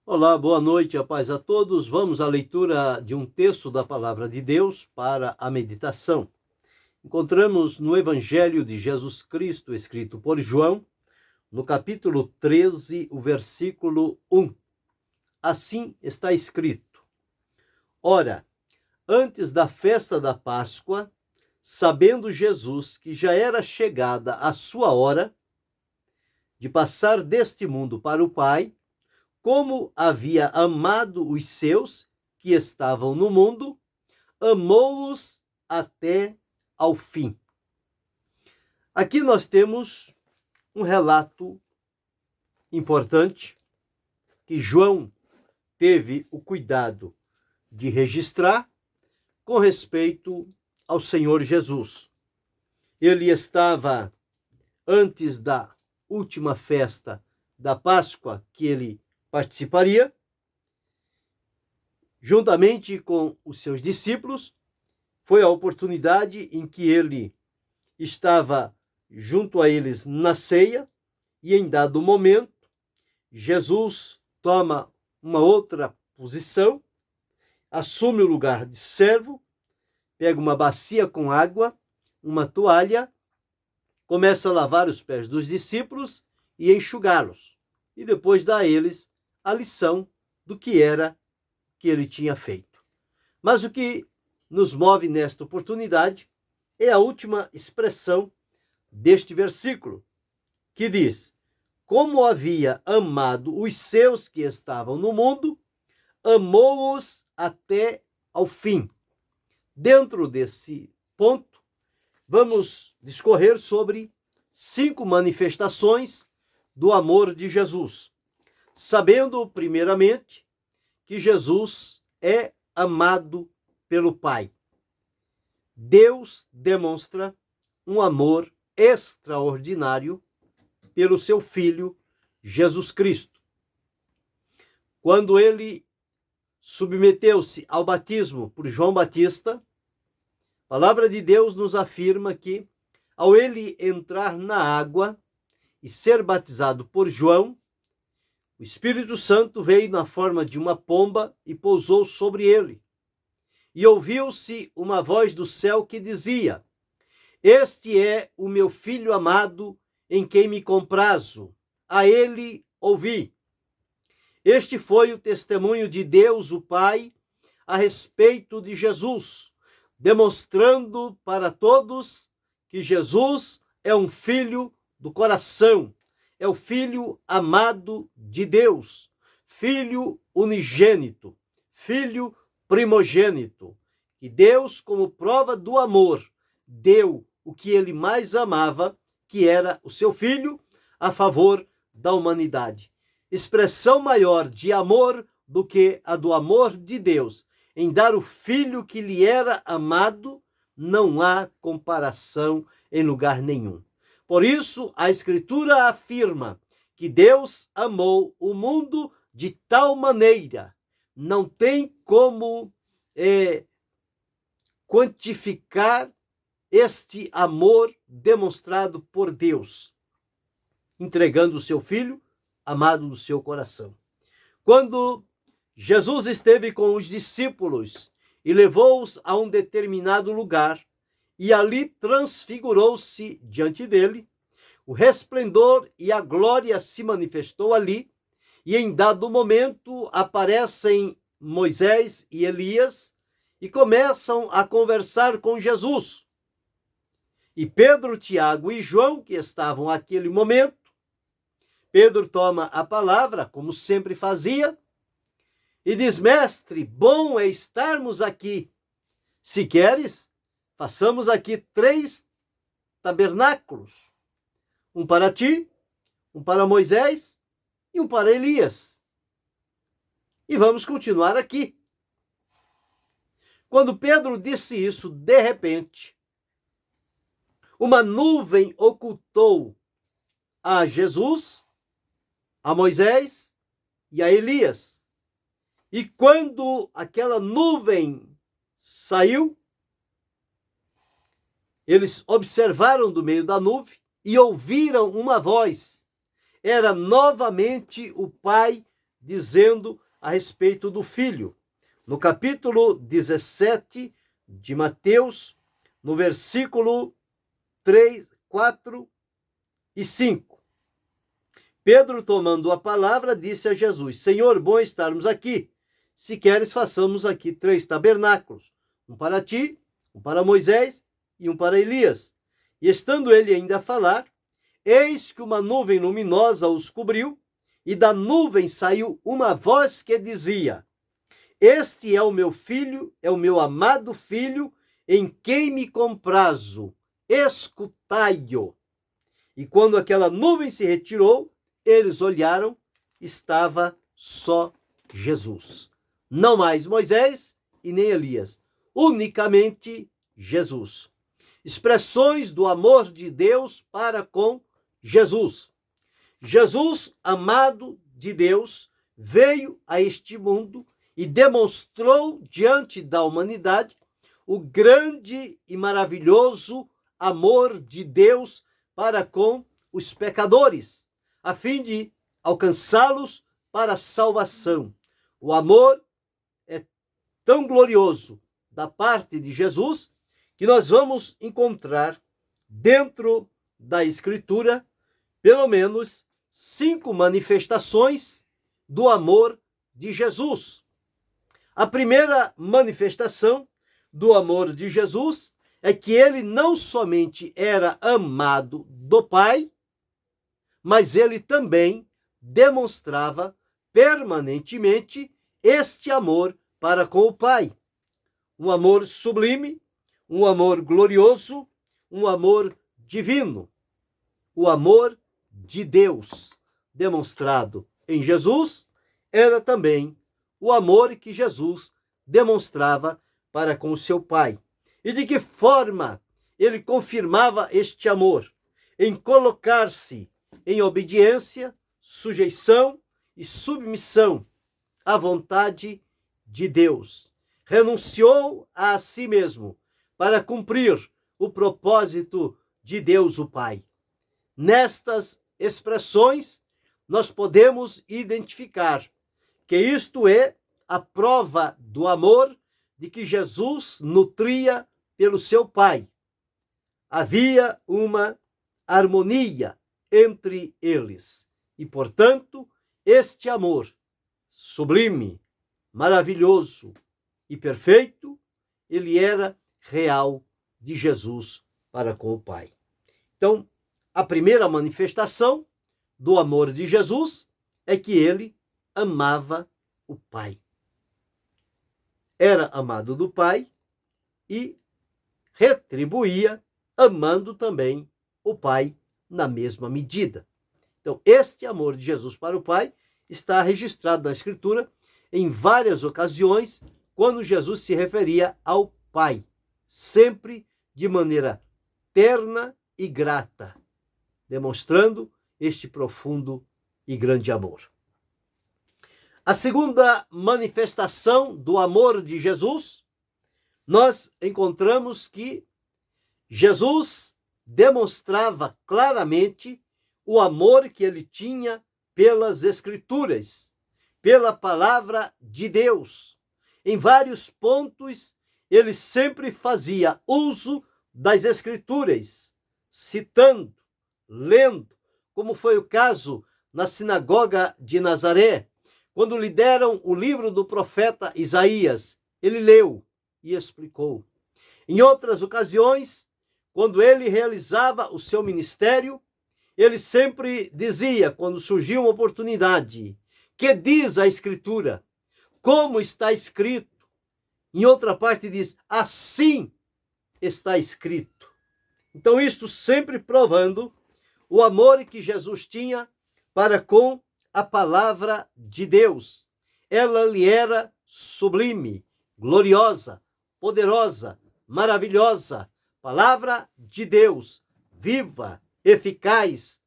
Olá, boa noite, a paz a todos. Vamos à leitura de um texto da Palavra de Deus para a meditação. Encontramos no Evangelho de Jesus Cristo, escrito por João, no capítulo 13, o versículo 1. Assim está escrito: Ora, antes da festa da Páscoa, sabendo Jesus que já era chegada a sua hora de passar deste mundo para o Pai, como havia amado os seus que estavam no mundo, amou-os até ao fim. Aqui nós temos um relato importante que João teve o cuidado de registrar com respeito ao Senhor Jesus. Ele estava antes da última festa da Páscoa que ele participaria, juntamente com os seus discípulos. Foi a oportunidade em que ele estava junto a eles na ceia, e em dado momento, Jesus toma uma outra posição, assume o lugar de servo, pega uma bacia com água, uma toalha, começa a lavar os pés dos discípulos e enxugá-los, e depois dá a eles a lição do que era que ele tinha feito. Mas o que nos move nesta oportunidade é a última expressão deste versículo, que diz: como havia amado os seus que estavam no mundo, amou-os até ao fim. Dentro desse ponto, vamos discorrer sobre 5 manifestações do amor de Jesus, sabendo, primeiramente, que Jesus é amado pelo Pai. Deus demonstra um amor extraordinário pelo seu Filho, Jesus Cristo. Quando ele submeteu-se ao batismo por João Batista, a palavra de Deus nos afirma que, ao ele entrar na água e ser batizado por João, o Espírito Santo veio na forma de uma pomba e pousou sobre ele. E ouviu-se uma voz do céu que dizia: Este é o meu Filho amado, em quem me comprazo. A ele ouvi. Este foi o testemunho de Deus, o Pai, a respeito de Jesus, demonstrando para todos que Jesus é um filho do coração, é o Filho amado de Deus, Filho unigênito, Filho primogênito, que Deus, como prova do amor, deu o que ele mais amava, que era o seu Filho, a favor da humanidade. Expressão maior de amor do que a do amor de Deus, em dar o Filho que lhe era amado, não há comparação em lugar nenhum. Por isso, a Escritura afirma que Deus amou o mundo de tal maneira, não tem como quantificar este amor demonstrado por Deus, entregando o seu Filho amado do seu coração. Quando Jesus esteve com os discípulos e levou-os a um determinado lugar, e ali transfigurou-se diante dele, o resplendor e a glória se manifestou ali, e em dado momento aparecem Moisés e Elias e começam a conversar com Jesus. E Pedro, Tiago e João, que estavam naquele momento, Pedro toma a palavra, como sempre fazia, e diz: Mestre, bom é estarmos aqui. Se queres, façamos aqui 3 tabernáculos, um para ti, um para Moisés e um para Elias. E vamos continuar aqui. Quando Pedro disse isso, de repente, uma nuvem ocultou a Jesus, a Moisés e a Elias. E quando aquela nuvem saiu, eles observaram do meio da nuvem e ouviram uma voz. Era novamente o Pai dizendo a respeito do Filho. No capítulo 17 de Mateus, no versículo 3, 4 e 5. Pedro, tomando a palavra, disse a Jesus: Senhor, bom estarmos aqui. Se queres, façamos aqui 3 tabernáculos, um para ti, um para Moisés e um para Elias. E estando ele ainda a falar, eis que uma nuvem luminosa os cobriu, e da nuvem saiu uma voz que dizia: Este é o meu filho, é o meu amado filho, em quem me comprazo, escutai-o. E quando aquela nuvem se retirou, eles olharam, estava só Jesus. Não mais Moisés e nem Elias, unicamente Jesus. Expressões do amor de Deus para com Jesus. Jesus, amado de Deus, veio a este mundo e demonstrou diante da humanidade o grande e maravilhoso amor de Deus para com os pecadores, a fim de alcançá-los para a salvação. O amor é tão glorioso da parte de Jesus que nós vamos encontrar dentro da Escritura pelo menos 5 manifestações do amor de Jesus. A primeira manifestação do amor de Jesus é que ele não somente era amado do Pai, mas ele também demonstrava permanentemente este amor para com o Pai. Um amor sublime, um amor glorioso, um amor divino. O amor de Deus demonstrado em Jesus era também o amor que Jesus demonstrava para com o seu Pai. E de que forma ele confirmava este amor? Em colocar-se em obediência, sujeição e submissão à vontade de Deus. Renunciou a si mesmo para cumprir o propósito de Deus o Pai. Nestas expressões, nós podemos identificar que isto é a prova do amor de que Jesus nutria pelo seu Pai. Havia uma harmonia entre eles e, portanto, este amor sublime, maravilhoso e perfeito, ele era real de Jesus para com o Pai. Então, a primeira manifestação do amor de Jesus é que ele amava o Pai. Era amado do Pai e retribuía amando também o Pai na mesma medida. Então, este amor de Jesus para o Pai está registrado na Escritura em várias ocasiões, quando Jesus se referia ao Pai, sempre de maneira terna e grata, demonstrando este profundo e grande amor. A segunda manifestação do amor de Jesus, nós encontramos que Jesus demonstrava claramente o amor que ele tinha pelas Escrituras, pela palavra de Deus. Em vários pontos, ele sempre fazia uso das Escrituras, citando, lendo, como foi o caso na sinagoga de Nazaré, quando lhe deram o livro do profeta Isaías. Ele leu e explicou. Em outras ocasiões, quando ele realizava o seu ministério, ele sempre dizia, quando surgia uma oportunidade: que diz a Escritura? Como está escrito? Em outra parte diz: assim está escrito. Então, isto sempre provando o amor que Jesus tinha para com a palavra de Deus. Ela lhe era sublime, gloriosa, poderosa, maravilhosa, palavra de Deus, viva, eficaz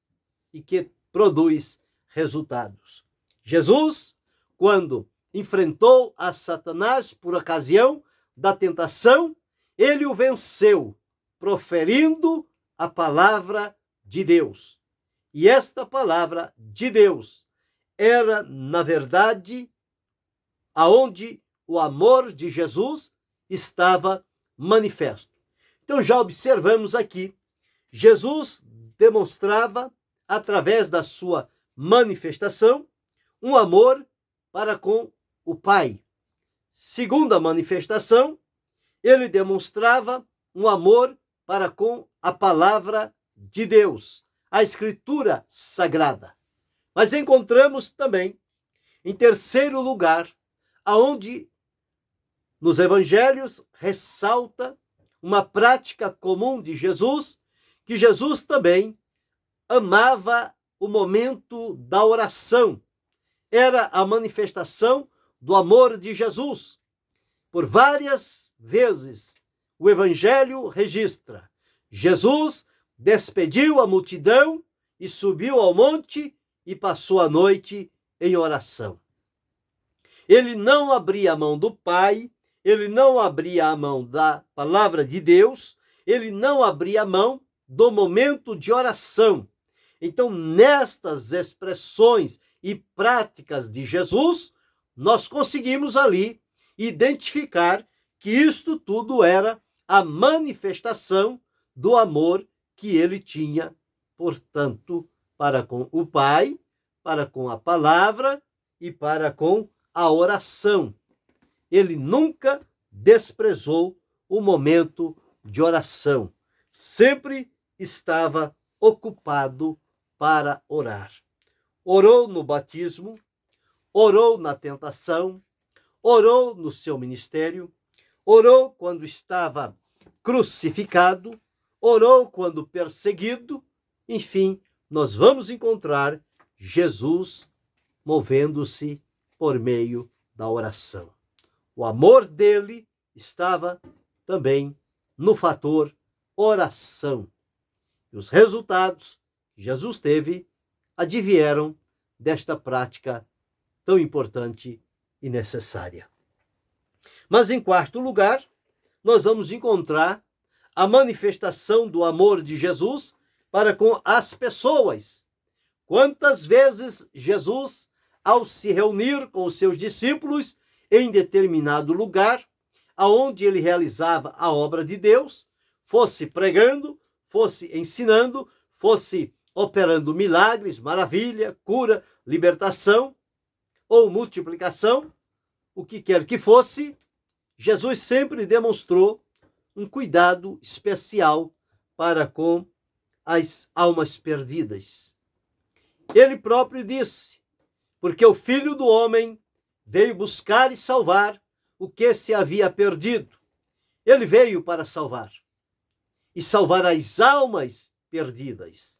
e que produz resultados. Jesus, quando enfrentou a Satanás por ocasião da tentação, ele o venceu, proferindo a palavra de Deus. E esta palavra de Deus era, na verdade, aonde o amor de Jesus estava manifesto. Então já observamos aqui, Jesus demonstrava, através da sua manifestação, um amor para com o Pai. Segunda manifestação, ele demonstrava um amor para com a palavra de Deus, a Escritura Sagrada. Mas encontramos também, em terceiro lugar, aonde nos evangelhos ressalta uma prática comum de Jesus, que Jesus também amava o momento da oração. Era a manifestação do amor de Jesus. Por várias vezes, o evangelho registra: Jesus despediu a multidão e subiu ao monte e passou a noite em oração. Ele não abria a mão do Pai, ele não abria a mão da palavra de Deus, ele não abria a mão do momento de oração. Então, nestas expressões e práticas de Jesus, nós conseguimos ali identificar que isto tudo era a manifestação do amor que ele tinha, portanto, para com o Pai, para com a palavra e para com a oração. Ele nunca desprezou o momento de oração. Sempre estava ocupado para orar. Orou no batismo, orou na tentação, orou no seu ministério, orou quando estava crucificado, orou quando perseguido. Enfim, nós vamos encontrar Jesus movendo-se por meio da oração. O amor dele estava também no fator oração. E os resultados que Jesus teve advieram desta prática tão importante e necessária. Mas, em quarto lugar, nós vamos encontrar a manifestação do amor de Jesus para com as pessoas. Quantas vezes Jesus, ao se reunir com os seus discípulos em determinado lugar, aonde ele realizava a obra de Deus, fosse pregando, fosse ensinando, fosse operando milagres, maravilha, cura, libertação ou multiplicação, o que quer que fosse, Jesus sempre demonstrou um cuidado especial para com as almas perdidas. Ele próprio disse: porque o Filho do Homem veio buscar e salvar o que se havia perdido. Ele veio para salvar. E salvar as almas perdidas,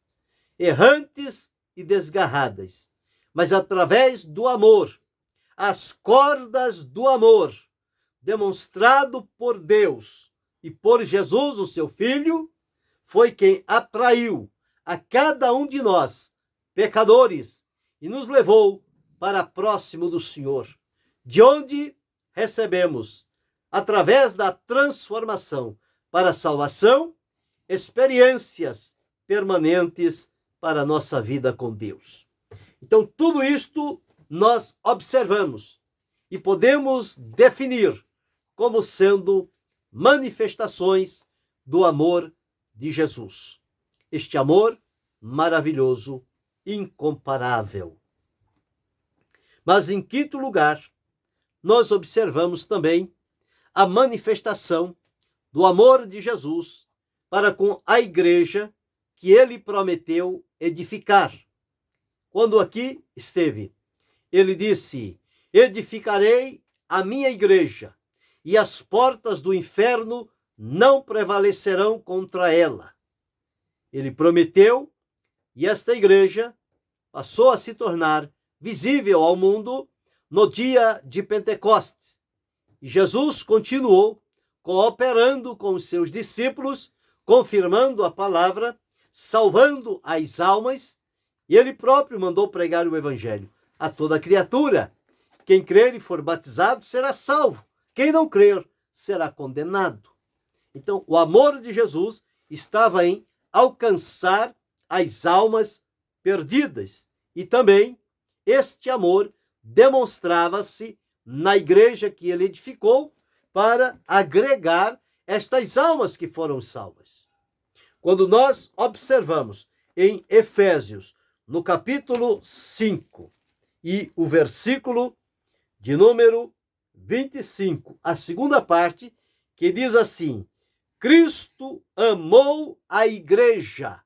errantes e desgarradas. Mas através do amor, as cordas do amor, demonstrado por Deus e por Jesus, o seu Filho, foi quem atraiu a cada um de nós, pecadores, e nos levou para próximo do Senhor, de onde recebemos, através da transformação para a salvação, experiências permanentes para a nossa vida com Deus. Então, tudo isto nós observamos e podemos definir como sendo manifestações do amor de Jesus. Este amor maravilhoso, incomparável. Mas, em quinto lugar, nós observamos também a manifestação do amor de Jesus para com a igreja que ele prometeu edificar. Quando aqui esteve, ele disse: edificarei a minha igreja, e as portas do inferno não prevalecerão contra ela. Ele prometeu, e esta igreja passou a se tornar visível ao mundo no dia de Pentecostes. E Jesus continuou cooperando com os seus discípulos, confirmando a palavra, salvando as almas, e ele próprio mandou pregar o evangelho a toda criatura. Quem crer e for batizado será salvo. Quem não crer será condenado. Então, o amor de Jesus estava em alcançar as almas perdidas e também este amor demonstrava-se na igreja que ele edificou para agregar estas almas que foram salvas. Quando nós observamos em Efésios, no capítulo 5, e o versículo de número 25, a segunda parte, que diz assim: Cristo amou a igreja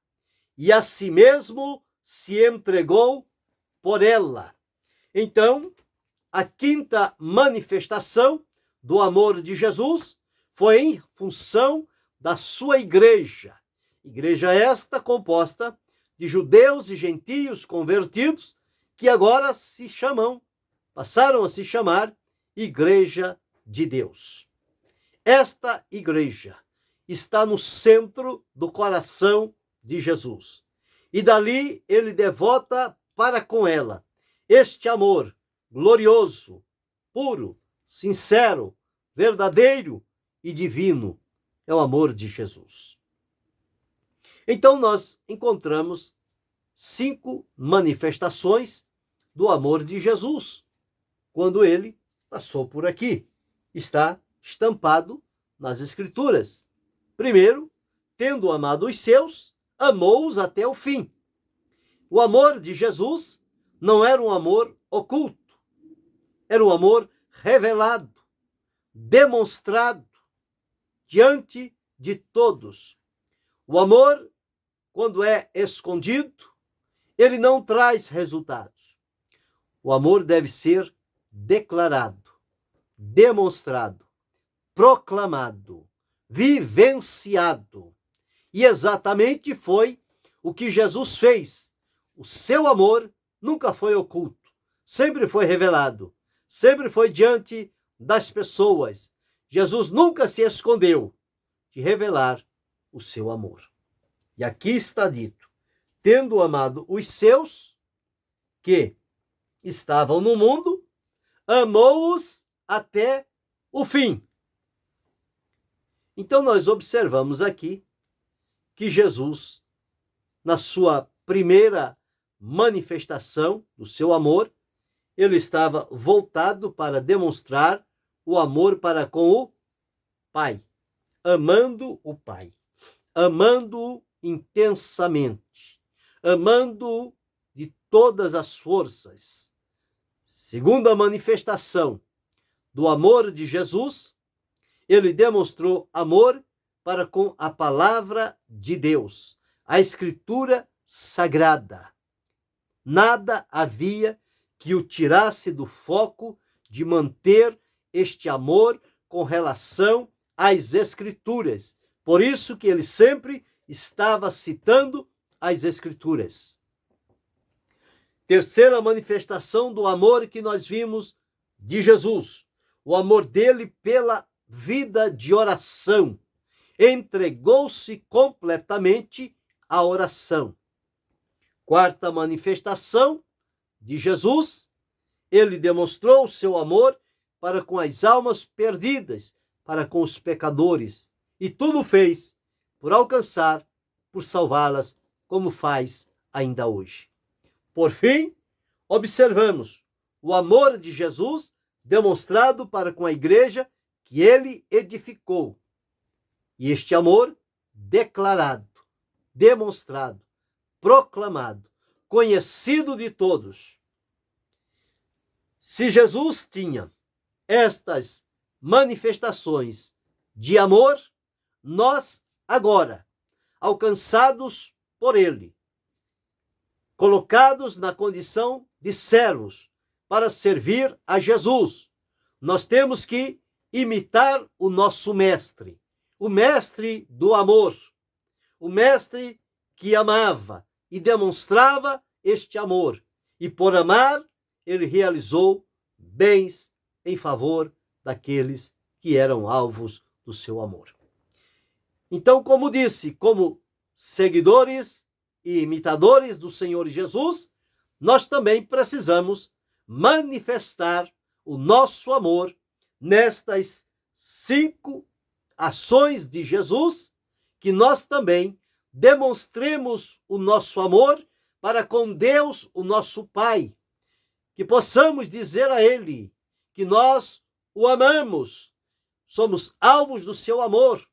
e a si mesmo se entregou por ela. Então, a quinta manifestação do amor de Jesus foi em função da sua igreja. Igreja esta composta de judeus e gentios convertidos que agora passaram a se chamar Igreja de Deus. Esta igreja está no centro do coração de Jesus. E dali ele devota para com ela este amor glorioso, puro, sincero, verdadeiro e divino. É o amor de Jesus. Então nós encontramos 5 manifestações do amor de Jesus quando ele passou por aqui. Está estampado nas Escrituras. Primeiro, tendo amado os seus, amou-os até o fim. O amor de Jesus não era um amor oculto, era um amor revelado, demonstrado diante de todos. O amor, quando é escondido, ele não traz resultados. O amor deve ser declarado, demonstrado, proclamado, vivenciado. E exatamente foi o que Jesus fez. O seu amor nunca foi oculto, sempre foi revelado, sempre foi diante das pessoas. Jesus nunca se escondeu de revelar o seu amor. E aqui está dito: tendo amado os seus que estavam no mundo, amou-os até o fim. Então nós observamos aqui que Jesus, na sua primeira manifestação do seu amor, ele estava voltado para demonstrar o amor para com o Pai, amando o Pai, amando-o intensamente, amando-o de todas as forças. Segunda manifestação do amor de Jesus, ele demonstrou amor para com a palavra de Deus, a Escritura Sagrada. Nada havia que o tirasse do foco de manter este amor com relação às Escrituras. Por isso que ele sempre estava citando as Escrituras. Terceira manifestação do amor que nós vimos de Jesus, o amor dele pela vida de oração. Entregou-se completamente à oração. Quarta manifestação de Jesus, ele demonstrou o seu amor para com as almas perdidas, para com os pecadores, e tudo fez por alcançar, por salvá-las, como faz ainda hoje. Por fim, observamos o amor de Jesus demonstrado para com a igreja que ele edificou. E este amor declarado, demonstrado, proclamado, conhecido de todos. Se Jesus tinha estas manifestações de amor, nós agora, alcançados por ele, colocados na condição de servos para servir a Jesus, nós temos que imitar o nosso mestre, o mestre do amor, o mestre que amava e demonstrava este amor. E por amar, ele realizou bens em favor daqueles que eram alvos do seu amor. Então, como disse, como seguidores e imitadores do Senhor Jesus, nós também precisamos manifestar o nosso amor nestas 5 ações de Jesus, que nós também demonstremos o nosso amor para com Deus, o nosso Pai, que possamos dizer a Ele que nós o amamos, somos alvos do seu amor.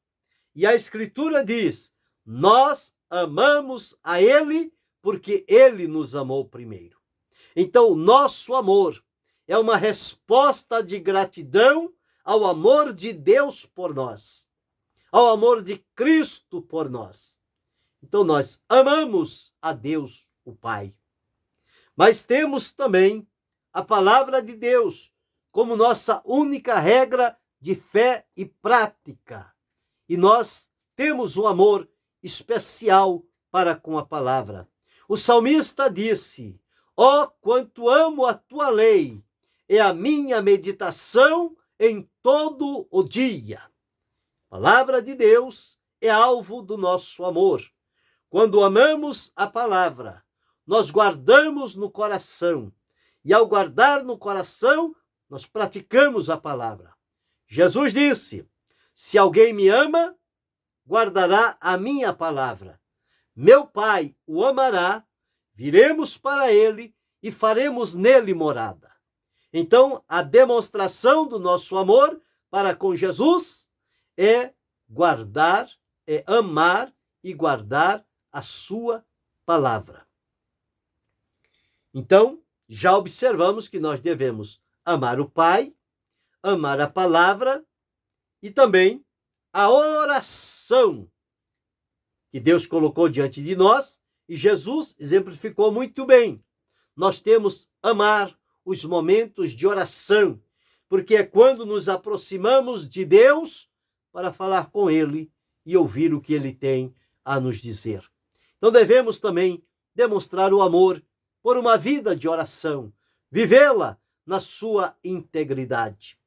E a Escritura diz: nós amamos a Ele porque Ele nos amou primeiro. Então, o nosso amor é uma resposta de gratidão ao amor de Deus por nós, ao amor de Cristo por nós. Então, nós amamos a Deus, o Pai. Mas temos também a palavra de Deus como nossa única regra de fé e prática. E nós temos um amor especial para com a palavra. O salmista disse: ó, quanto amo a tua lei, é a minha meditação em todo o dia. A palavra de Deus é alvo do nosso amor. Quando amamos a palavra, nós guardamos no coração. E ao guardar no coração, nós praticamos a palavra. Jesus disse: se alguém me ama, guardará a minha palavra. Meu Pai o amará, viremos para ele e faremos nele morada. Então, a demonstração do nosso amor para com Jesus é guardar, é amar e guardar a sua palavra. Então, já observamos que nós devemos amar o Pai, amar a palavra e também a oração que Deus colocou diante de nós, e Jesus exemplificou muito bem. Nós temos amar os momentos de oração, porque é quando nos aproximamos de Deus para falar com Ele e ouvir o que Ele tem a nos dizer. Então devemos também demonstrar o amor por uma vida de oração, vivê-la na sua integridade.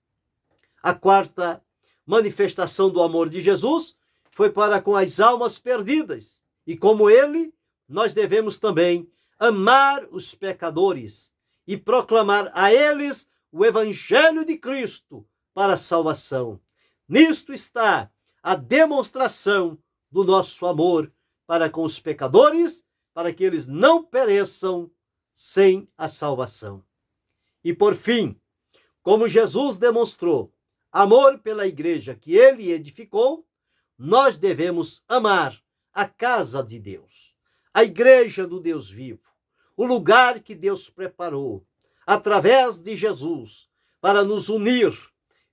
A quarta manifestação do amor de Jesus foi para com as almas perdidas. E como ele, nós devemos também amar os pecadores e proclamar a eles o Evangelho de Cristo para a salvação. Nisto está a demonstração do nosso amor para com os pecadores, para que eles não pereçam sem a salvação. E por fim, como Jesus demonstrou amor pela igreja que ele edificou, nós devemos amar a casa de Deus, a igreja do Deus vivo, o lugar que Deus preparou, através de Jesus, para nos unir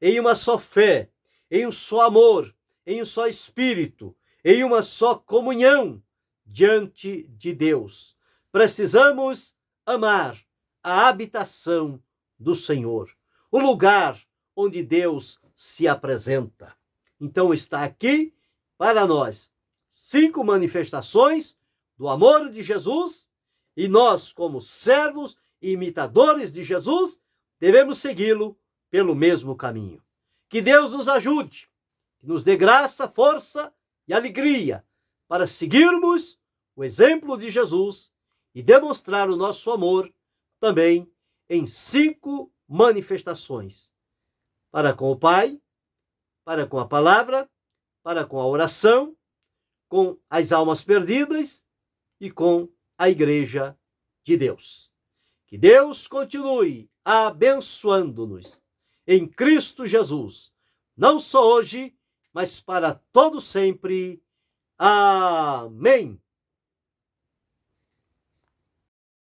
em uma só fé, em um só amor, em um só espírito, em uma só comunhão diante de Deus. Precisamos amar a habitação do Senhor, o lugar onde Deus se apresenta. Então está aqui para nós 5 manifestações do amor de Jesus, e nós, como servos e imitadores de Jesus, devemos segui-lo pelo mesmo caminho. Que Deus nos ajude, que nos dê graça, força e alegria para seguirmos o exemplo de Jesus e demonstrar o nosso amor também em 5 manifestações: para com o Pai, para com a palavra, para com a oração, com as almas perdidas e com a igreja de Deus. Que Deus continue abençoando-nos em Cristo Jesus, não só hoje, mas para todo sempre. Amém.